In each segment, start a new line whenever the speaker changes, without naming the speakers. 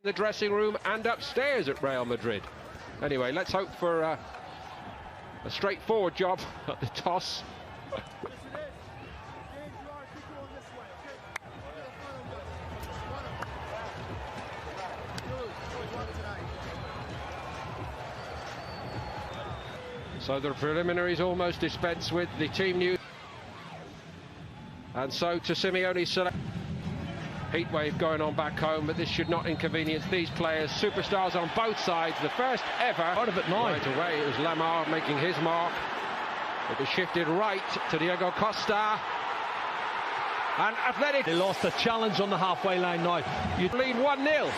The dressing room and upstairs at Real Madrid. Anyway, let's hope for a straightforward job at the toss. So the preliminaries almost dispensed with. The team news. And so to Simeone's select. Heatwave going on back home, but this should not inconvenience these players. Superstars on both sides. The first ever. Out of it now. Right away, it was Lamar making his mark. It was shifted right to Diego Costa. And Athletic.
They lost a challenge on the halfway line now.
You lead 1-0.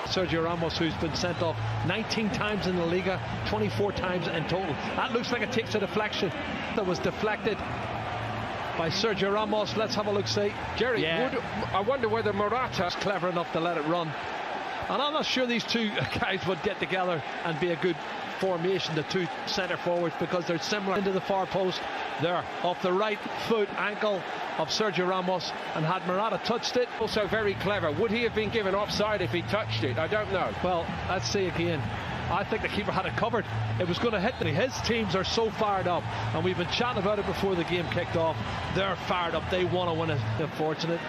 Sergio Ramos, who's been sent off 19 times in the Liga, 24 times in total. That looks like it takes a deflection. That was deflected by Sergio Ramos. Let's have a look, see.
Jerry, I wonder whether Morata's
clever enough to let it run. And I'm not sure these two guys would get together and be a good formation, the two centre forwards, because they're similar. Into the far post there, off the right foot ankle of Sergio Ramos, and had Morata touched it.
Also very clever. Would he have been given offside if he touched it? I don't know.
Well, let's see again. I think the keeper had it covered. It was going to hit. His teams are so fired up, and we've been chatting about it before the game kicked off. They're fired up. They want to win it. They're fortunate.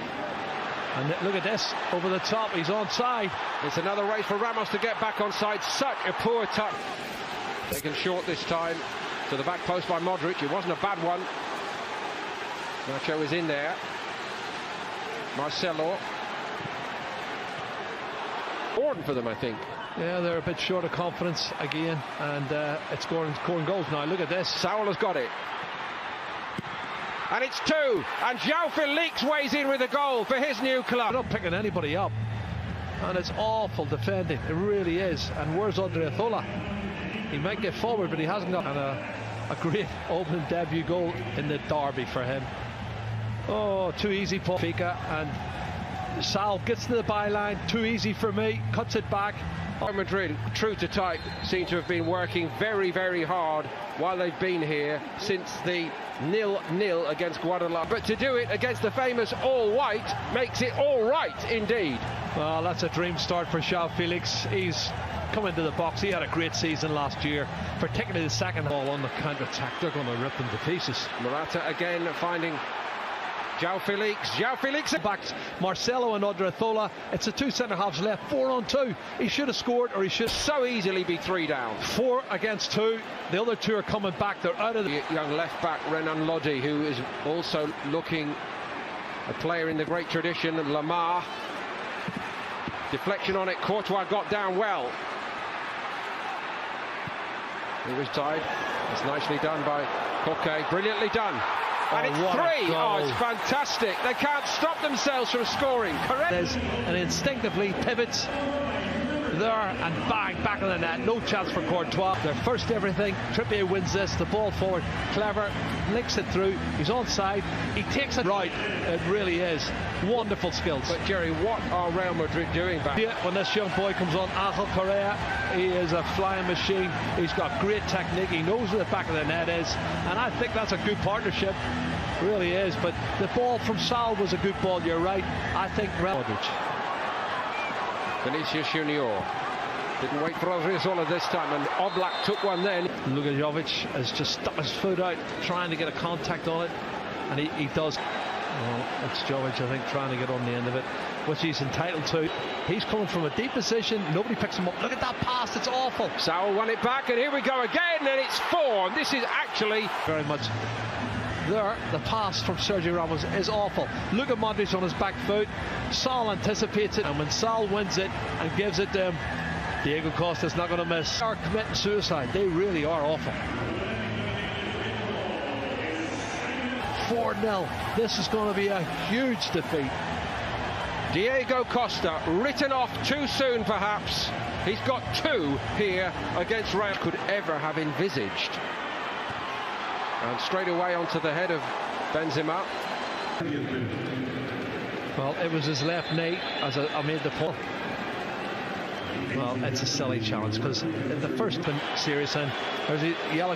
And look at this, over the top. He's onside.
It's another race for Ramos to get back onside. Such a poor touch. Taken short this time to the back post by Modric. It wasn't a bad one. Nacho is in there. Marcelo. Important for them, I think.
Yeah, they're a bit short of confidence again, and it's scoring goals now. Look at this.
Saul has got it. And it's 2. And João Felix weighs in with a goal for his new club.
They're not picking anybody up. And it's awful defending. It really is. And where's Odriozola? He might get forward, but he hasn't got. And a great opening debut goal in the derby for him. Oh, too easy for Fika. And Sal gets to the byline. Too easy for me. Cuts it back.
Madrid, true to type, seem to have been working very, very hard while they've been here since the 0-0 against Guadalajara. But to do it against the famous all-white makes it all right indeed.
Well, that's a dream start for João Felix. He's come into the box. He had a great season last year, particularly the second ball on the counter-attack. They're going to rip them to pieces.
Morata again finding João Felix
back Marcelo and Odriozola. It's the two centre halves left, 4-on-2. He should have scored, or he should
so easily be 3 down.
4 against 2. The other 2 are coming back. They're out of the
young left back Renan Lodi, who is also looking a player in the great tradition of Lamar. Deflection on it. Courtois got down well. It was tied. It's nicely done by Koke. Brilliantly done. And it's 3. Oh, it's fantastic. They can't stop themselves from scoring. Correct.
And instinctively pivots there and bang, back of the net. No chance for Courtois. Their first everything. Trippier wins this. The ball forward. Clever. Links it through. He's onside. He takes it right. It really is. Wonderful skills.
But Jerry, what are Real Madrid doing back?
Yeah, when this young boy comes on, Angel Correa, he is a flying machine. He's got great technique. He knows where the back of the net is. And I think that's a good partnership. Really is. But the ball from Sal was a good ball. You're right. I think
Vinicius Junior didn't wait for Odriozola this time, and Oblak took one then.
Lukajovic has just stuck his foot out, trying to get a contact on it, and he does. Well, it's Jovic, I think, trying to get on the end of it, which he's entitled to. He's coming from a deep position. Nobody picks him up. Look at that pass. It's awful.
Saul won it back, and here we go again, and it's 4. This is actually
very much. There, the pass from Sergio Ramos is awful. Look at Modric on his back foot. Saul anticipates it, and when Saul wins it and gives it to him, Diego Costa's not going to miss. They are committing suicide. They really are awful. 4-0. This is going to be a huge defeat.
Diego Costa written off too soon, perhaps. He's got 2 here against Real. Could ever have envisaged. And straight away onto the head of Benzema.
Well, it was his left knee as I made the pull. Well, it's a silly challenge because in the first series then there's a yellow.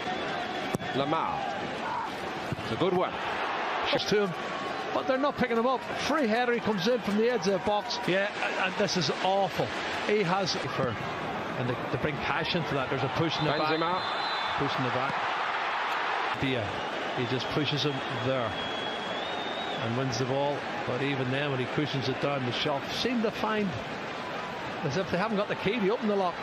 Lamar. It's a good one.
To him. but they're not picking him up. Free header, he comes in from the edge of the box. Yeah, and this is awful. He has and to bring passion to that. There's a push in the back. Push in the back. Dia, he just pushes him there and wins the ball. But even then, when he cushions it down the shelf, seem to find as if they haven't got the key to open the lock.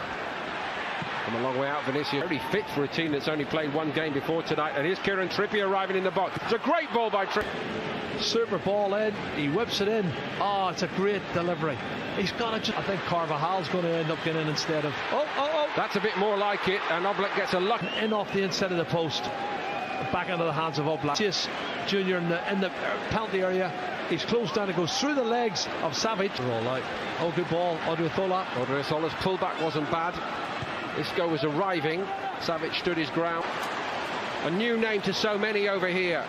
From a long way out, Vinicius very fit for a team that's only played one game before tonight. And here's Kieran Trippier arriving in the box. It's a great ball by Trippier.
Super ball in. He whips it in. Oh, it's a great delivery. He's got to. I think Carvajal's going to end up getting in instead of. Oh!
That's a bit more like it. And Oblak gets a luck
in off the inside of the post. Back into the hands of Oblak. Junior in the penalty area. He's closed down. It goes through the legs of Savage. All right. Oh, good ball. Odriozola.
Odriozola's pullback wasn't bad. Isco was arriving. Savage stood his ground. A new name to so many over here.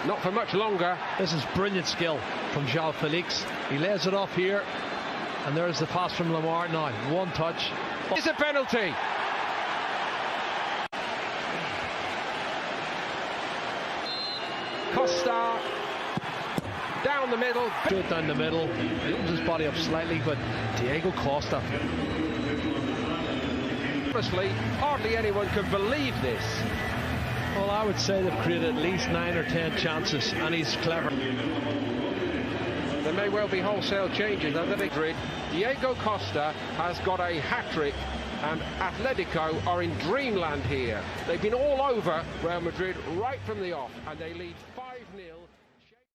Not for much longer.
This is brilliant skill from João Felix. He lays it off here. And there's the pass from Lamar. Now, one touch.
It's a penalty. Costa. Down the middle.
Straight down the middle. He opens his body up slightly, but Diego Costa.
Honestly, hardly anyone can believe this.
Well, I would say they've created at least 9 or 10 chances, and he's clever.
There may well be wholesale changes under Madrid. Diego Costa has got a hat-trick, and Atletico are in dreamland here. They've been all over Real Madrid right from the off, and they lead 5-0.